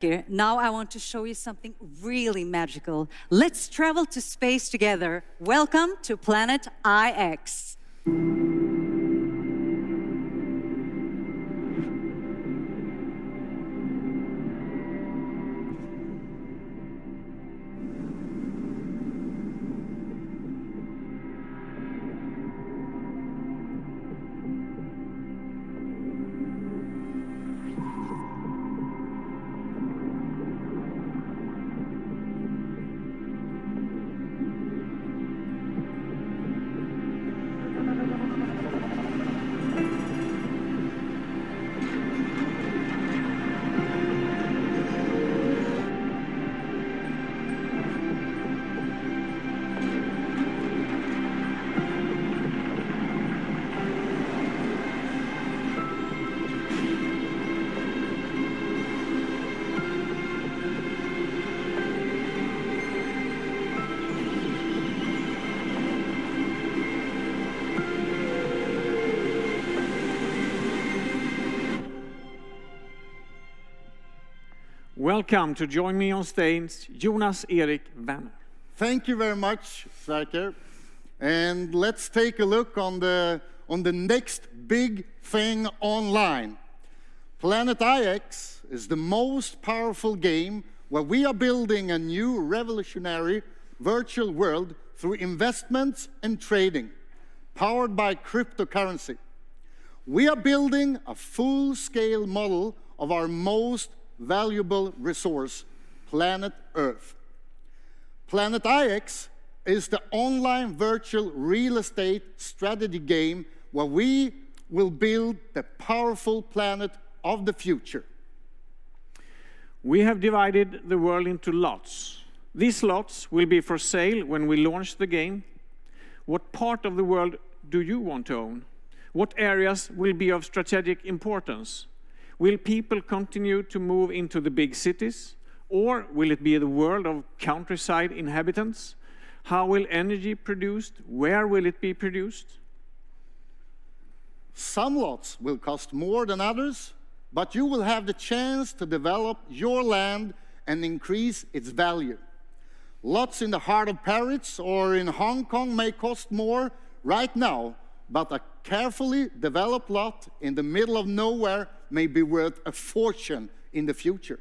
Here, now I want to show you something really magical. Let's travel to space together. Welcome to Planet IX. Welcome to join me on stage, Jonas Erik Werner. Thank you very much, Sverker. And let's take a look on the next big thing online. Planet IX is the most powerful game where we are building a new revolutionary virtual world through investments and trading, powered by cryptocurrency. We are building a full-scale model of our most valuable resource, planet Earth. Planet IX is the online virtual real estate strategy game where we will build the powerful planet of the future. We have divided the world into lots. These lots will be for sale when we launch the game. What part of the world do you want to own? What areas will be of strategic importance? Will people continue to move into the big cities? Or will it be the world of countryside inhabitants? How will energy be produced? Where will it be produced? Some lots will cost more than others, but you will have the chance to develop your land and increase its value. Lots in the heart of Paris or in Hong Kong may cost more right now, but a carefully developed lot in the middle of nowhere may be worth a fortune in the future.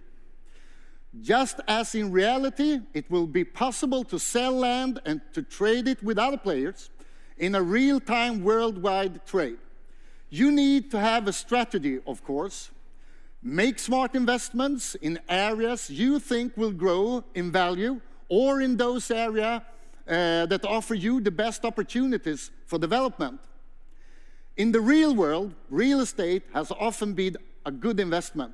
Just as in reality, it will be possible to sell land and to trade it with other players in a real-time worldwide trade. You need to have a strategy, of course. Make smart investments in areas you think will grow in value or in those areas that offer you the best opportunities for development. In the real world, real estate has often been a good investment.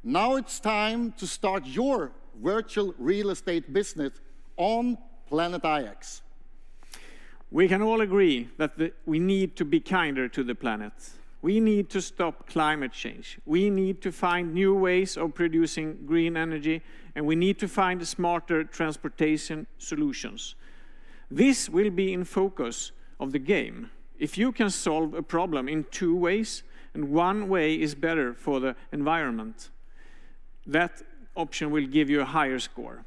Now it's time to start your virtual real estate business on Planet IX. We can all agree that we need to be kinder to the planet. We need to stop climate change. We need to find new ways of producing green energy, and we need to find smarter transportation solutions. This will be in focus of the game. If you can solve a problem in two ways, and one way is better for the environment, that option will give you a higher score.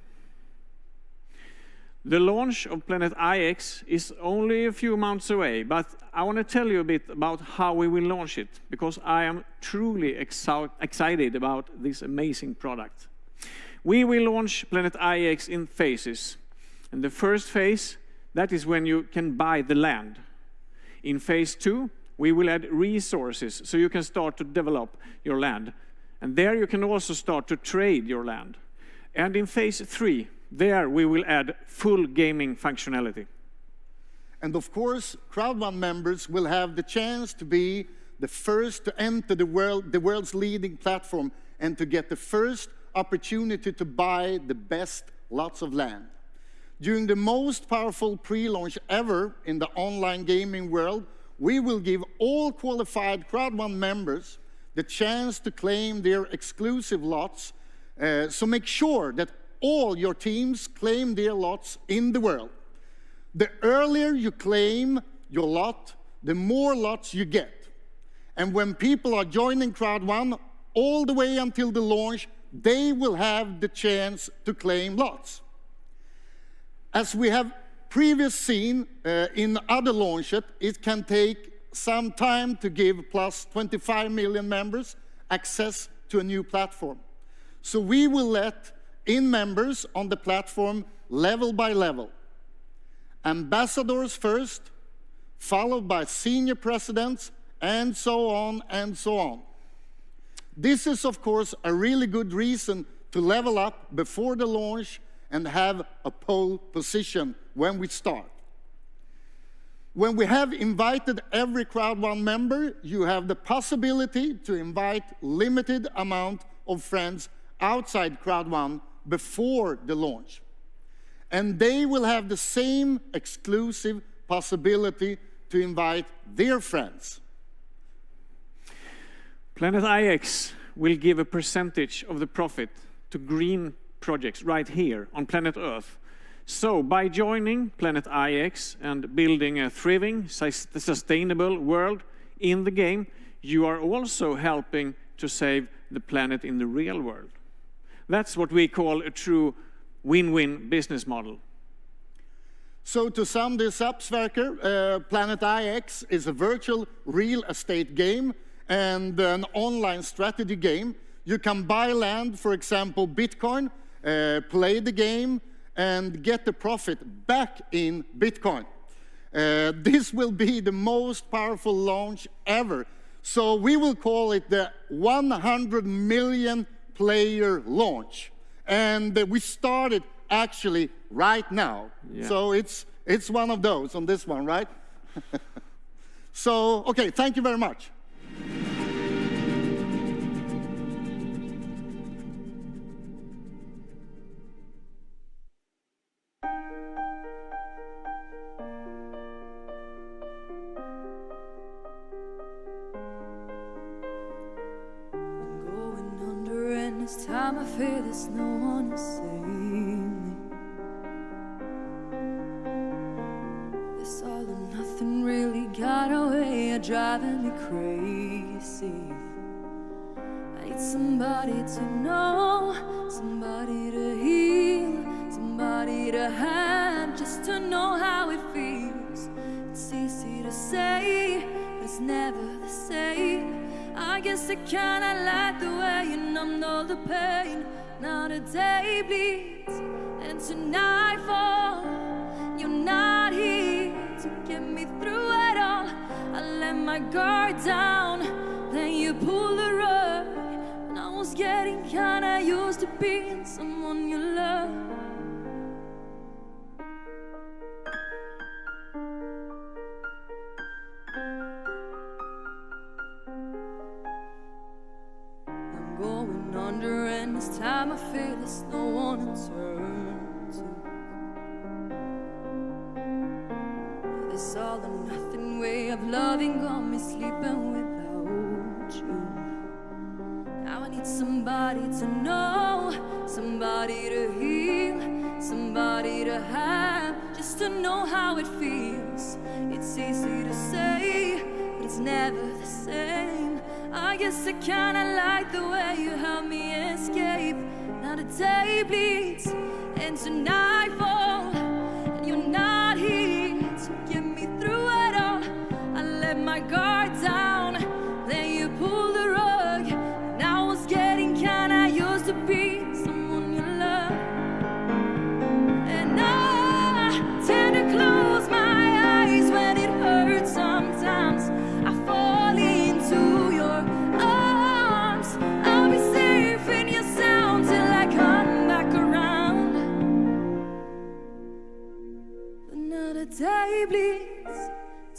The launch of Planet IX is only a few months away, but I want to tell you a bit about how we will launch it, because I am truly excited about this amazing product. We will launch Planet IX in phases. And the first phase, that is when you can buy the land. In phase 2, we will add resources so you can start to develop your land. And there you can also start to trade your land. And in phase 3, there we will add full gaming functionality. And of course, Crowd1 members will have the chance to be the first to enter the world's leading platform and to get the first opportunity to buy the best lots of land. During the most powerful pre-launch ever in the online gaming world, we will give all qualified Crowd1 members the chance to claim their exclusive lots. So make sure that all your teams claim their lots in the world. The earlier you claim your lot, the more lots you get. And when people are joining Crowd1 all the way until the launch, they will have the chance to claim lots. As we have previously seen in other launches, it can take some time to give plus 25 million members access to a new platform. So we will let in members on the platform level by level. Ambassadors first, followed by senior presidents, and so on and so on. This is, of course, a really good reason to level up before the launch and have a pole position when we start. When we have invited every Crowd1 member, you have the possibility to invite limited amount of friends outside Crowd1 before the launch. And they will have the same exclusive possibility to invite their friends. Planet IX will give a percentage of the profit to green projects right here on planet Earth. So by joining Planet IX and building a thriving, sustainable world in the game, you are also helping to save the planet in the real world. That's what we call a true win-win business model. So to sum this up, Sverker, Planet IX is a virtual real estate game and an online strategy game. You can buy land, for example, Bitcoin, play the game, and get the profit back in Bitcoin. This will be the most powerful launch ever. So we will call it the 100 million player launch. And we started actually right now. Yeah. So it's one of those on this one, right? So, okay, thank you very much. This time I fear there's no one to save me. This all or nothing really got a way of driving me crazy. I need somebody to know, somebody to heal, somebody to have, just to know how it feels. It's easy to say, but it's never the same. I guess I kinda like the way you numbed all the pain. Now the day bleeds into nightfall. You're not here to get me through it all. I let my guard down, then you pulled the rug. And I was getting kinda used to being someone you love. And this time I feel there's no one to turn to. This all or nothing way of loving got me sleeping without you. Now I need somebody to know, somebody to heal, somebody to have, just to know how it feels. It's easy to say, but it's never the same. I guess I kinda like the way you help me escape. Now the day bleeds into nightfall, and you're not here to get me through it all. I let my guard down, then you pulled the rug. And I was getting kinda used to being someone you love. And I tend to close my eyes when it hurts sometimes. I fall into your arms. I'll be safe in your sound till I come back around. Another day bleeds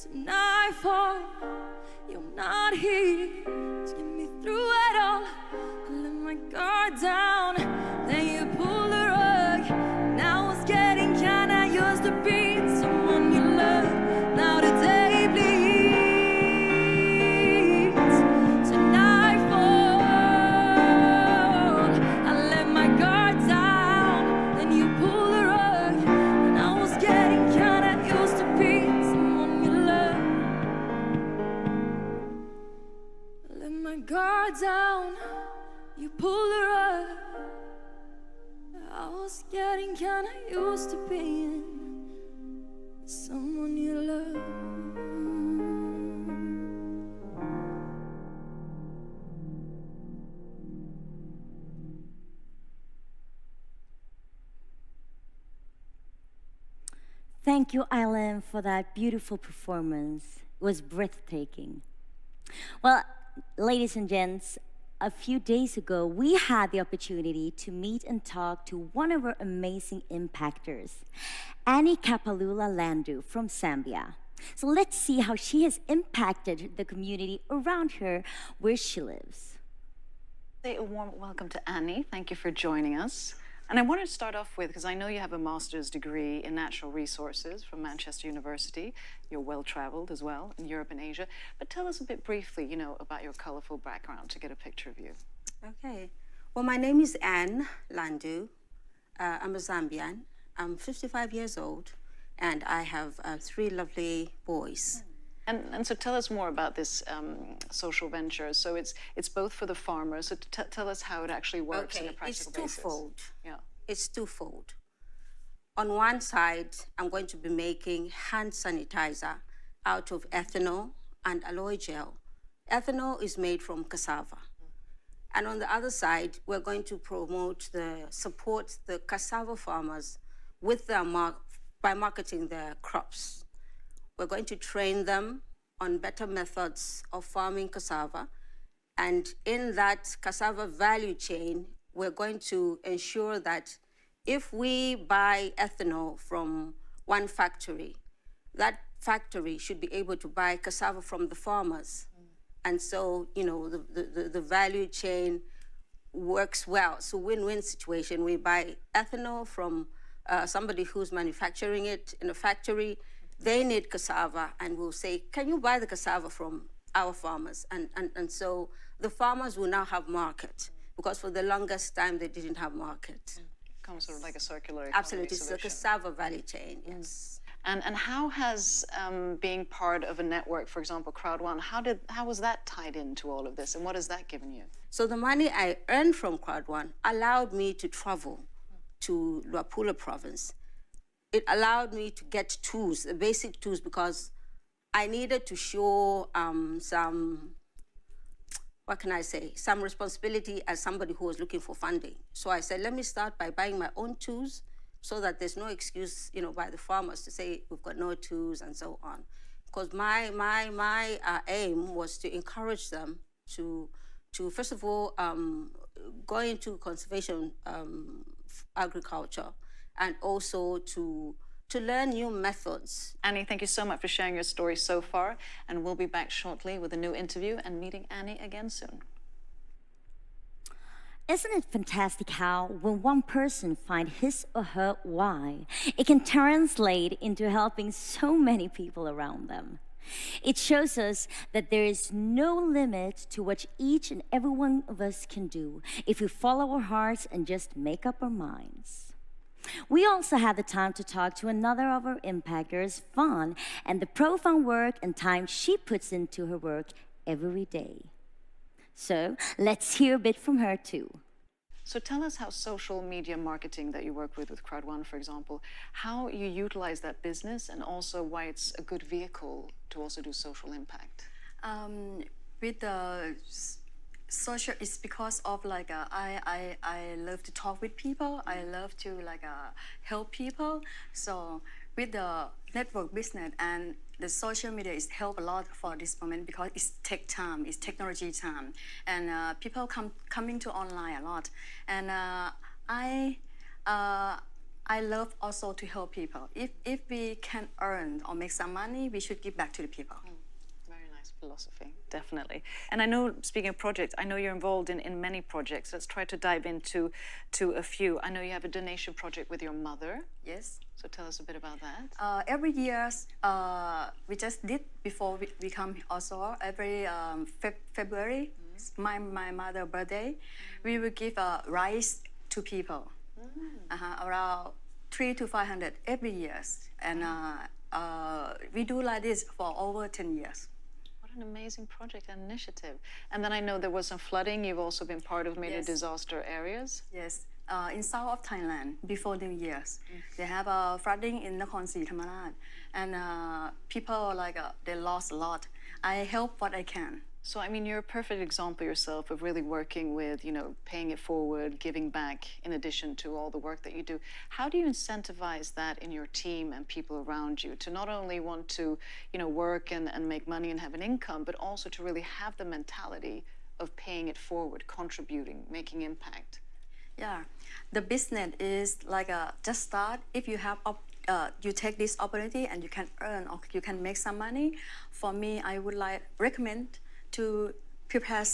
to nightfall. You're not here to get me through it all. I let my guard down, then you pull the rug. Now I was getting kinda used to being someone you love. Now the day bleeds to nightfall. I let my guard down, then you pull the rug. And I was getting kinda used to being someone you love. I let my guard down, you pull the rug. was getting kinda used to being someone you love. Thank you, Island, for that beautiful performance. It was breathtaking. Well, ladies and gents, a few days ago, we had the opportunity to meet and talk to one of our amazing impactors, Annie Kapalula Landu from Zambia. So let's see how she has impacted the community around her where she lives. Say a warm welcome to Annie. Thank you for joining us. And I wanted to start off with, because I know you have a master's degree in natural resources from Manchester University. You're well-traveled as well in Europe and Asia. But tell us a bit briefly, about your colorful background to get a picture of you. Okay. Well, my name is Anne Landu. I'm a Zambian. I'm 55 years old, and I have 3 lovely boys. And so tell us more about this social venture. So it's both for the farmers. So tell us how it actually works on a practical basis. It's twofold. Yeah. It's twofold. On one side, I'm going to be making hand sanitizer out of ethanol and aloe gel. Ethanol is made from cassava. And on the other side, we're going to support the cassava farmers with by marketing their crops. We're going to train them on better methods of farming cassava. And in that cassava value chain, we're going to ensure that if we buy ethanol from one factory, that factory should be able to buy cassava from the farmers. And so, the value chain works well. So win-win situation. We buy ethanol from somebody who's manufacturing it in a factory. They need cassava, and we'll say, can you buy the cassava from our farmers? And so the farmers will now have market, because for the longest time they didn't have market. It comes sort of like a circular economy Absolutely, it's the cassava value chain, yes. And how has being part of a network, for example, Crowd1, how was that tied into all of this, and what has that given you? So the money I earned from Crowd1 allowed me to travel to Luapula province. It allowed me to get tools, the basic tools, because I needed to show some responsibility as somebody who was looking for funding. So I said, let me start by buying my own tools so that there's no excuse, by the farmers to say we've got no tools and so on. Because my aim was to encourage them to first of all, go into conservation agriculture, and also to learn new methods. Annie, thank you so much for sharing your story so far, and we'll be back shortly with a new interview and meeting Annie again soon. Isn't it fantastic how, when one person finds his or her why, it can translate into helping so many people around them? It shows us that there is no limit to what each and every one of us can do if we follow our hearts and just make up our minds. We also had the time to talk to another of our impactors, Fawn, and the profound work and time she puts into her work every day. So let's hear a bit from her too. So tell us how social media marketing that you work with Crowd1, for example, how you utilize that business, and also why it's a good vehicle to also do social impact. With the social, it's because of I love to talk with people. I love to help people. So with the network business and the social media, is help a lot for this moment, because it's tech time, it's technology time, and people coming to online a lot. And I love also to help people. If we can earn or make some money, we should give back to the people. Very nice philosophy, definitely. And I know, speaking of projects, I know you're involved in many projects. Let's try to dive into a few. I know you have a donation project with your mother. Yes. So tell us a bit about that. Every year, we just did before we come also, every February, my mother's birthday, we will give rice to people, around 300 to 500 every year. And we do like this for over 10 years. What an amazing project and initiative. And then I know there was some flooding. You've also been part of many Yes. disaster areas. Yes, in south of Thailand before New Year's. They have a flooding in Nakhon Si Thammarat, and people they lost a lot. I help what I can. So, I mean, you're a perfect example yourself of really working with, paying it forward, giving back in addition to all the work that you do. How do you incentivize that in your team and people around you to not only want to, work and make money and have an income, but also to really have the mentality of paying it forward, contributing, making impact? Yeah, the business is just start. If you have you take this opportunity and you can earn or you can make some money. For me, I would recommend to prepare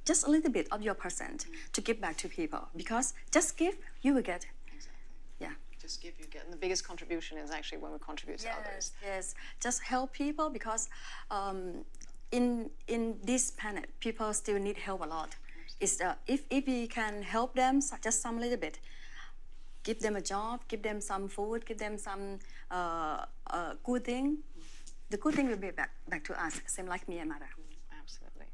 just a little bit of your percent to give back to people, because just give, you will get. Exactly. Yeah. Just give, you get. And the biggest contribution is actually when we contribute to others. Yes, just help people, because in this planet, people still need help a lot. It's, if we can help them just some little bit, give them a job, give them some food, give them some good thing, the good thing will be back to us, same like me and Mother. Absolutely.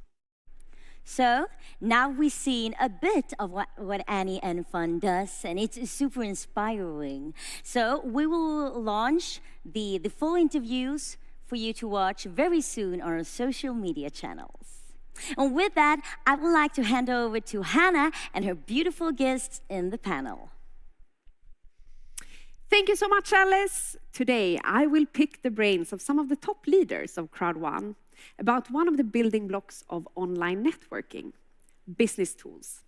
So now we've seen a bit of what Annie and Fun does, and it's super inspiring. So we will launch the full interviews for you to watch very soon on our social media channels. And with that, I would like to hand over to Hannah and her beautiful guests in the panel. Thank you so much, Alice. Today, I will pick the brains of some of the top leaders of Crowd1 about one of the building blocks of online networking, business tools.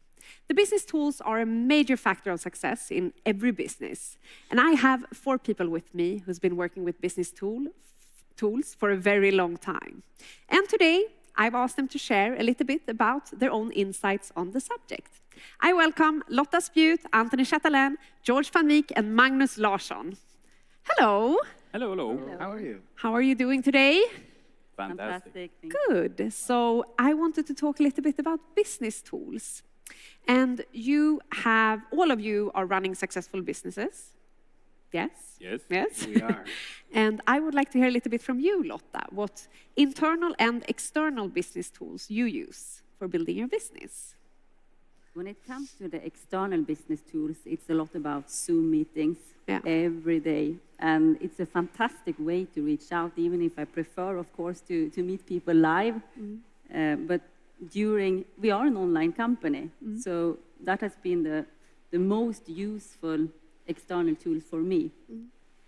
The business tools are a major factor of success in every business. And I have 4 people with me who's been working with business tools for a very long time. And today, I've asked them to share a little bit about their own insights on the subject. I welcome Lotta Spjut, Anthony Chatelain, George van Wyk, and Magnus Larsson. Hello. Hello, hello. How are you? How are you doing today? Fantastic. Good. So I wanted to talk a little bit about business tools. And all of you are running successful businesses. Yes? Yes, we are. And I would like to hear a little bit from you, Lotta, what internal and external business tools you use for building your business. When it comes to the external business tools, it's a lot about Zoom meetings every day. And it's a fantastic way to reach out, even if I prefer, of course, to meet people live. But we are an online company, so that has been the most useful external tools for me,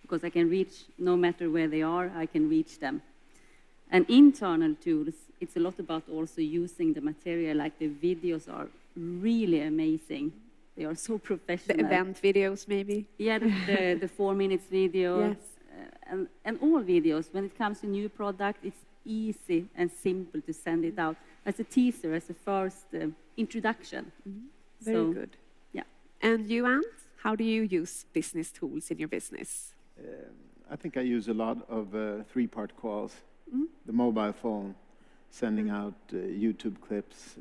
because I can reach, no matter where they are, I can reach them. And internal tools, it's a lot about also using the material, like the videos are really amazing. They are so professional. The event videos, maybe? Yeah, the 4 minutes video. Yes. And all videos, when it comes to new product, it's easy and simple to send it out as a teaser, as a first introduction. Very good. Yeah. And you, Ant? How do you use business tools in your business? I think I use a lot of 3-part calls. The mobile phone, sending out YouTube clips.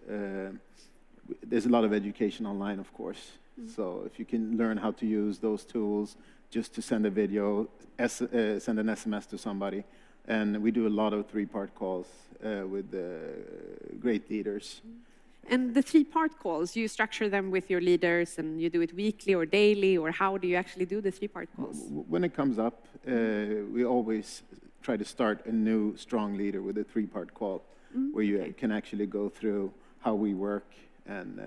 There's a lot of education online, of course. So if you can learn how to use those tools just to send a video, send an SMS to somebody. And we do a lot of 3-part calls with great leaders. And the 3-part calls, you structure them with your leaders and you do it weekly or daily, or how do you actually do the 3-part calls? When it comes up, we always try to start a new strong leader with a 3-part call, where you can actually go through how we work and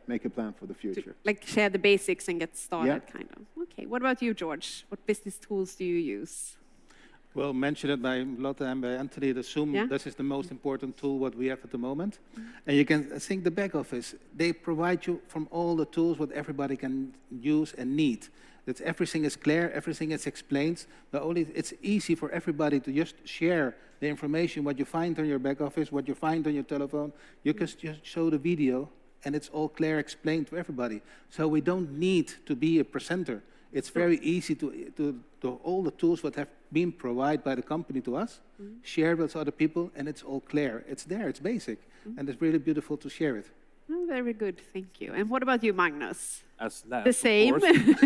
make a plan for the future. Like share the basics and get started, kind of. Okay, what about you, George? What business tools do you use? Well, mentioned by Lotte and by Anthony, the Zoom, this is the most important tool what we have at the moment. And you can think the back office, they provide you from all the tools what everybody can use and need. That everything is clear, everything is explained. It's easy for everybody to just share the information, what you find on your back office, what you find on your telephone. You can just show the video and it's all clear, explained to everybody. So we don't need to be a presenter. It's very easy to all the tools that have been provided by the company to us, share with other people, and it's all clear. It's there, it's basic, and it's really beautiful to share it. Oh, very good, thank you. And what about you, Magnus? As that, the same?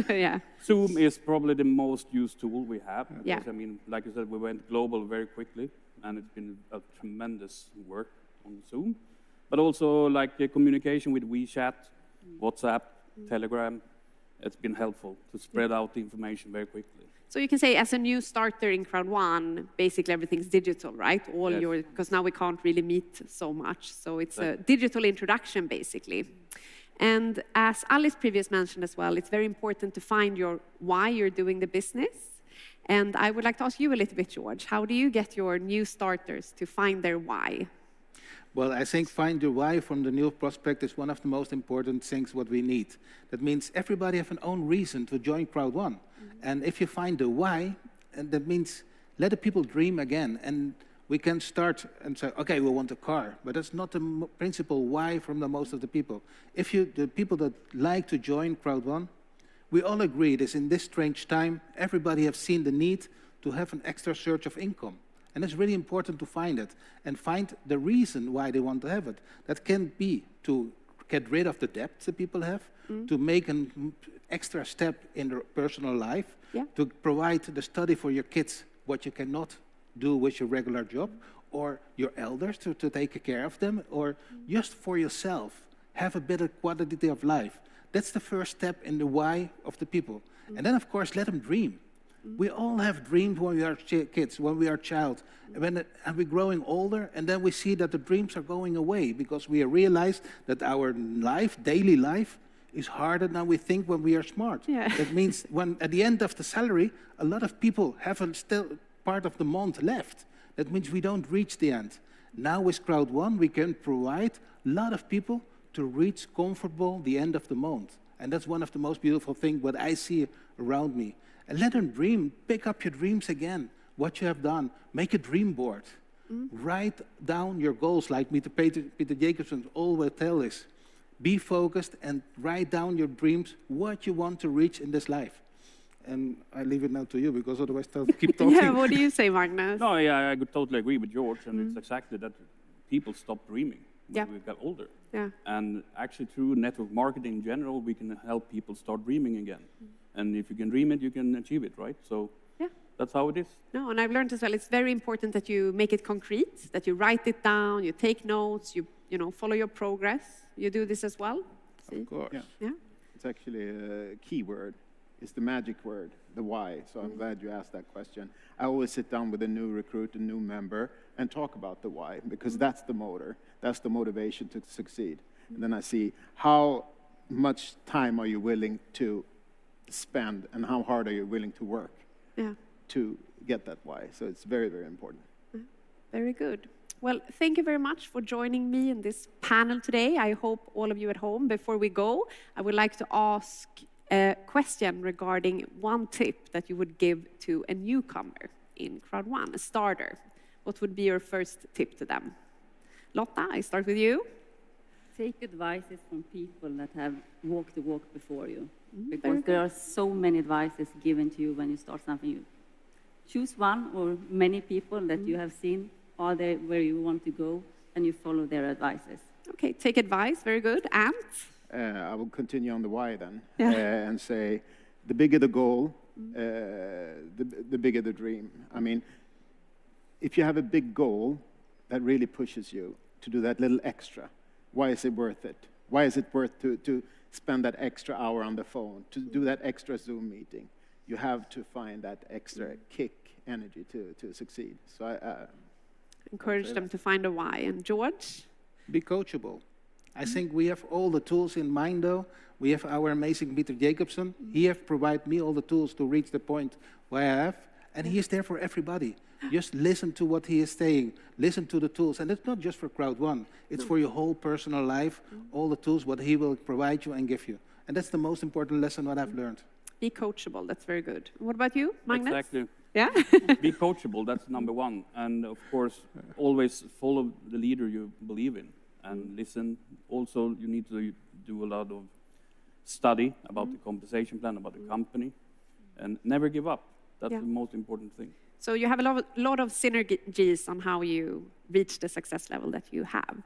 Yeah. Zoom is probably the most used tool we have. Yeah. Because, I mean, like you said, we went global very quickly, and it's been a tremendous work on Zoom. But also, like communication with WeChat, WhatsApp, Telegram. It's been helpful to spread out the information very quickly. So you can say, as a new starter in Crowd1, basically everything's digital, right? Because now we can't really meet so much. So it's a digital introduction, basically. And as Alice previously mentioned as well, it's very important to find your why you're doing the business. And I would like to ask you a little bit, George, how do you get your new starters to find their why? Well, I think find your why from the new prospect is one of the most important things what we need. That means everybody have an own reason to join Crowd1. And if you find the why, and that means let the people dream again. And we can start and say, okay, we want a car, but that's not the principal why from the most of the people. The people that like to join Crowd1, we all agree that in this strange time, everybody have seen the need to have an extra surge of income. And it's really important to find it and find the reason why they want to have it. That can be to get rid of the debts that people have, to make an extra step in their personal life, to provide the study for your kids, what you cannot do with your regular job, or your elders to take care of them, or just for yourself, have a better quality of life. That's the first step in the why of the people. And then, of course, let them dream. We all have dreams when we are kids, when we are child, and we're growing older, and then we see that the dreams are going away because we realize that our life, daily life, is harder than we think when we are smart. That means when at the end of the salary, a lot of people have still part of the month left. That means we don't reach the end. Now with Crowd1, we can provide a lot of people to reach comfortable the end of the month. And that's one of the most beautiful things what I see around me. And let them dream. Pick up your dreams again, what you have done. Make a dream board. Write down your goals, like Peter Jacobson always tells us. Be focused and write down your dreams, what you want to reach in this life. And I leave it now to you, because otherwise I'll keep talking. Yeah, what do you say, Magnus? No, yeah, I could totally agree with George, and it's exactly that people stop dreaming when we get older. And actually, through network marketing in general, we can help people start dreaming again. And if you can dream it, you can achieve it, right? So that's how it is. No, and I've learned as well, it's very important that you make it concrete, that you write it down, you take notes, you follow your progress. You do this as well? Of course. Yeah. It's actually a key word. It's the magic word, the why. So I'm glad you asked that question. I always sit down with a new recruit, a new member, and talk about the why, because that's the motor. That's the motivation to succeed. And then I see how much time are you willing to spend and how hard are you willing to work to get that why. So it's very, very important. Very good. Well, thank you very much for joining me in this panel today. I hope all of you at home, before we go, I would like to ask a question regarding one tip that you would give to a newcomer in Crowd1, a starter. What would be your first tip to them? Lotta, I start with you. Take advices from people that have walked the walk before you. Because there are so many advices given to you when you start something. You choose one or many people that you have seen, are they where you want to go, and you follow their advices. Okay, take advice, very good. And? I will continue on the why then, and say the bigger the goal, the bigger the dream. I mean, if you have a big goal that really pushes you to do that little extra, why is it worth it? Why is it worth to spend that extra hour on the phone, to do that extra Zoom meeting? You have to find that extra kick, energy to succeed. So I encourage them to find a why. And George? Be coachable. I think we have all the tools in mind, though. We have our amazing Peter Jacobson. He has provided me all the tools to reach the point where I have, and he is there for everybody. Just listen to what he is saying. Listen to the tools. And it's not just for Crowd1. It's for your whole personal life, all the tools, what he will provide you and give you. And that's the most important lesson what I've learned. Be coachable. That's very good. What about you, Magnus? Exactly. Yeah? Be coachable. That's number one. And, of course, always follow the leader you believe in. And listen. Also, you need to do a lot of study about the compensation plan, about the company, and never give up. That's the most important thing. So you have a lot of synergies on how you reach the success level that you have.